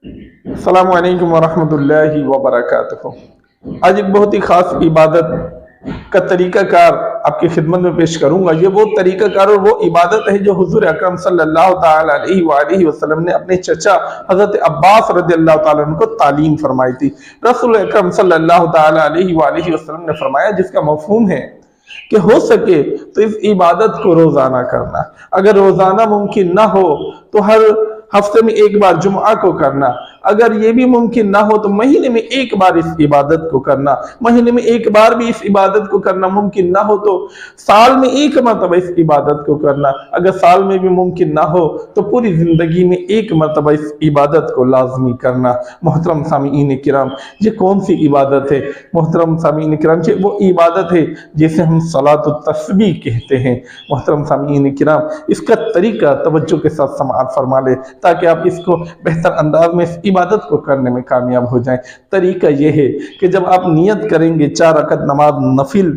अस्सलामु अलैकुम वरहमतुल्लाहि वबरकातुहू। आज एक बहुत ही खास इबादत का तरीका कार आपकी खिदमत में पेश करूंगा। ये वो तरीका कार और वो इबादत है जो हुजूर अकरम सल्लल्लाहु ताला अलैहि वसल्लम ने अपने चचा हजरत अब्बास रदियल्लाहु ताला अन्हु को तालीम फरमाई थी। रसूल अकरम सल्लल्लाहु ताला अलैहि वसल्लम ने फरमाया, जिसका मफहूम है कि हो सके तो इस इबादत को रोजाना करना। अगर रोजाना मुमकिन ना हो तो हर हफ्ते में एक बार जुम्आ को करना। अगर ये भी मुमकिन ना हो तो महीने में एक बार इस इबादत को करना। महीने में एक बार भी इस इबादत को करना मुमकिन ना हो तो साल में एक मरतबा इस इबादत को करना। अगर साल में भी मुमकिन ना हो तो पूरी जिंदगी में एक मरतबा इस इबादत को लाजमी करना। मोहतरम सामीईन किराम, ये कौन सी इबादत है? मोहतरम सामीईन किराम, ये वो इबादत है जिसे हम सलातुत तस्बीह कहते हैं। मोहतरम सामीईन किराम, इसका तरीका तवज्जो के साथ समाअत फरमा ले ताकि आप इसको बेहतर अंदाज में इस इबादत को करने में कामयाब हो जाएं। तरीका यह है कि जब आप नियत करेंगे 4 रकअत नमाज नफिल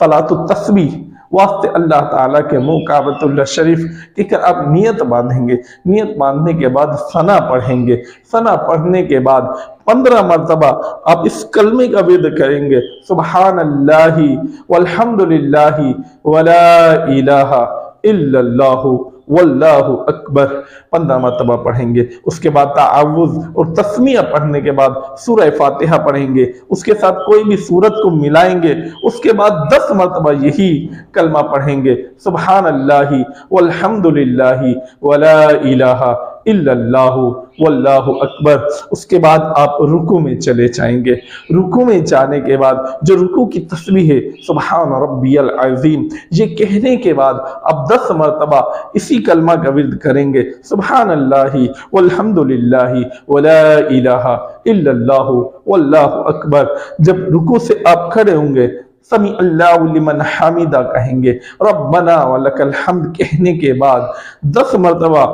सलातुत तस्बीह वास्ते अल्लाह ताला के मुँह काबतुल्लाह शरीफ कहकर आप नियत बांधेंगे। नियत बांधने के बाद सना पढ़ेंगे। सना पढ़ने के बाद 15 मरतबा आप इस कलमे का विर्द करेंगे, सुबहानल्लाहि वल्हम्दुलिल्लाहि वला इलाहा इल्लल्लाहु वल्लाहु अकबर 15 मरतबा पढ़ेंगे। उसके बाद ताअवुज़ और तस्मिया पढ़ने के बाद सूरह फातिहा पढ़ेंगे। उसके साथ कोई भी सूरत को मिलाएंगे। उसके बाद 10 मरतबा यही कलमा पढ़ेंगे, सुबहानल्लाहि वल्हम्दुलिल्लाहि वला इलाहा इल्लल्लाहु वल्लाहु अकबर। उसके बाद आप रुकू में चले जाएंगे। रुकू में जाने के बाद जो रुकू की तस्बीह है, सुबहान रब्बियल अज़ीम, ये कहने के बाद आप 10 मरतबा इसी कलमा का विर्द करेंगे, सुबहानल्लाहि वल्हम्दुलिल्लाहि वला इलाहा इल्लल्लाहु वल्लाहु अकबर। जब रुकू से आप खड़े होंगे, समी अल्लाहु लिमन हमीदा कहेंगे, रब्बना वलकल हम्द कहने के बाद 10 मरतबा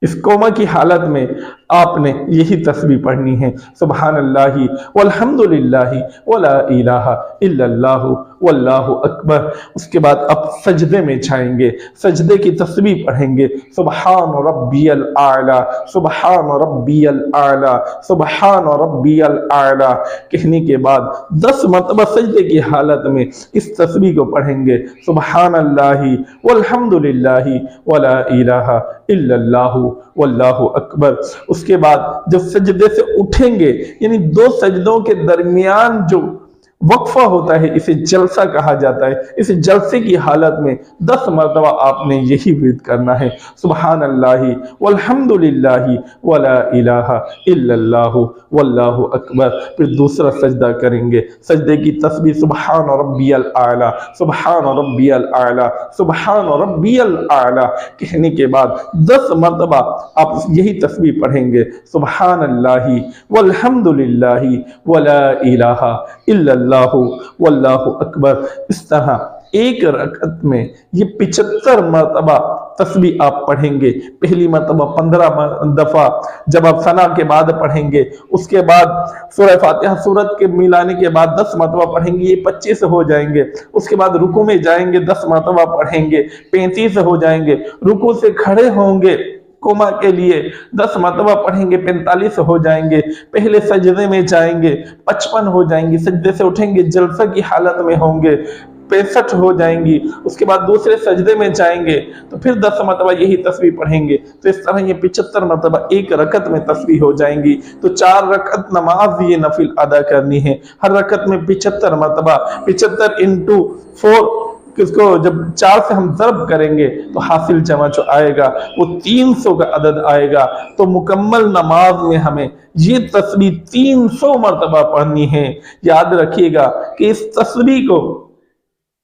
इस कोमा की हालत में आपने यही तस्बीह पढ़नी है, सुबहानल्लाहि वल्हम्दुलिल्लाहि वला इलाहा इल्लल्लाहु वल्लाहु अकबर। उसके बाद आप सजदे में जाएंगे। सजदे की तस्बीह पढ़ेंगे, सुबहान रब्बियल आला सुबहान रब्बियल आला सुबहान रब्बियल आला कहने के बाद 10 मरतबा सजदे की हालत में इस तस्बीह को पढ़ेंगे, सुबहानल्लाहि वल्हम्दुलिल्लाहि वला इलाहा इल्लल्लाहु वल्लाहु अकबर। उसके बाद जब सजदे से उठेंगे, यानी 2 सजदों के दरमियान जो वक्फा होता है, इसे जलसा कहा जाता है। इस जलसे की हालत में 10 मरतबा आपने यही विर्द करना है, सुबहानल्लाहि वल्हम्दुलिल्लाहि वला इलाहा इल्लल्लाहु वल्लाहु अकबर। फिर दूसरा सजदा करेंगे। सजदे की तस्बीह सुबहान रब्बियल आला सुबहान रब्बियल आला सुबहान रब्बियल आला कहने के बाद 10 मरतबा आप यही तस्बीह पढ़ेंगे, सुबहानल्लाहि वल्हम्दुलिल्लाहि वला इलाहा इल्लल्लाहु वल्लाहु अकबर। इस तरह एक रकअत में ये 75 मरतबा तस्बीह आप पढ़ेंगे। पहली मरतबा 15 दफा जब आप सना के बाद पढ़ेंगे। उसके बाद सूरह फातिहा सूरत के मिलाने के बाद 10 मरतबा पढ़ेंगे, ये 25 हो जाएंगे। उसके बाद रुकू में जाएंगे, 10 मरतबा पढ़ेंगे, 35 हो जाएंगे। रुकू से खड़े होंगे कोमा के लिए 10 मरतबा पढ़ेंगे, 45 हो जाएंगे। पहले सजदे में जाएंगे, 55 हो जाएंगी। सजदे से उठेंगे, जलसा की हालत में होंगे, 65 हो जाएंगी। उसके बाद दूसरे सजदे में जाएंगे तो फिर 10 मरतबा यही तस्बीह पढ़ेंगे। तो इस तरह ये 75 मरतबा एक रकत में तस्बीह हो जाएंगी। तो 4 रकत नमाज ये नफिल अदा करनी है। हर रकत में 75 मरतबा, 75 इंटू 4 किसको जब 4 से हम ज़रब करेंगे तो हासिल जमा जो आएगा वो 300 का अदद आएगा। तो मुकम्मल नमाज में हमें ये तस्बीह 300 मरतबा पढ़नी है। याद रखिएगा कि इस तस्बीह को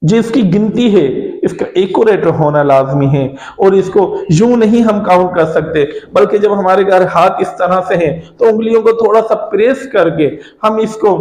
जिसकी गिनती है इसका एक्यूरेट होना लाजमी है और इसको यूं नहीं हम काउंट कर सकते, बल्कि जब हमारे घर हाथ इस तरह से हैं तो उंगलियों को थोड़ा सा प्रेस करके हम इसको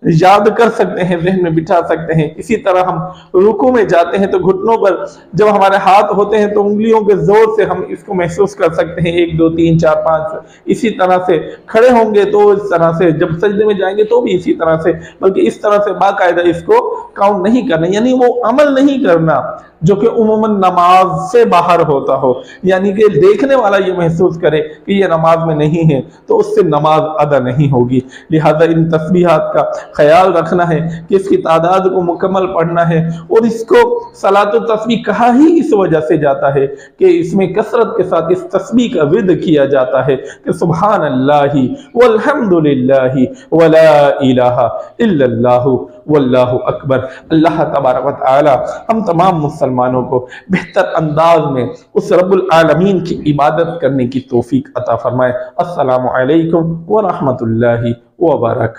याद कर सकते हैं, जहन में बिठा सकते हैं। इसी तरह हम रुकू में जाते हैं तो घुटनों पर जब हमारे हाथ होते हैं तो उंगलियों के जोर से हम इसको महसूस कर सकते हैं, 1 2 3 4 5। इसी तरह से खड़े होंगे तो इस तरह से, जब सजदे में जाएंगे तो भी इसी तरह से, बल्कि इस तरह से बाकायदा इसको काउंट नहीं करना, यानी वो अमल नहीं करना जो कि उम्मन नमाज से बाहर होता हो, यानी कि देखने वाला ये महसूस करे कि ये नमाज में नहीं है तो उससे नमाज अदा नहीं होगी। लिहाजा इन तस्बीहात का ख्याल रखना है कि इसकी तादाद को मुकम्मल पढ़ना है। और इसको सलातो तस्बीह कहा ही इस वजह से जाता है कि इसमें कसरत के साथ इस तस्बीह का विर्द किया जाता है कि सुभान अल्लाहि वल्हम्दुलिल्लाहि वला इलाहा इल्लल्लाहु वल्लाहु अकबर। अल्लाह तबारक व तआला हम तमाम मुसलमानों को बेहतर अंदाज में उस रब्बुल आलमीन की इबादत करने की तौफीक अता फरमाए। अस्सलामु अलैकुम व रहमतुल्लाहि व बरकातहू।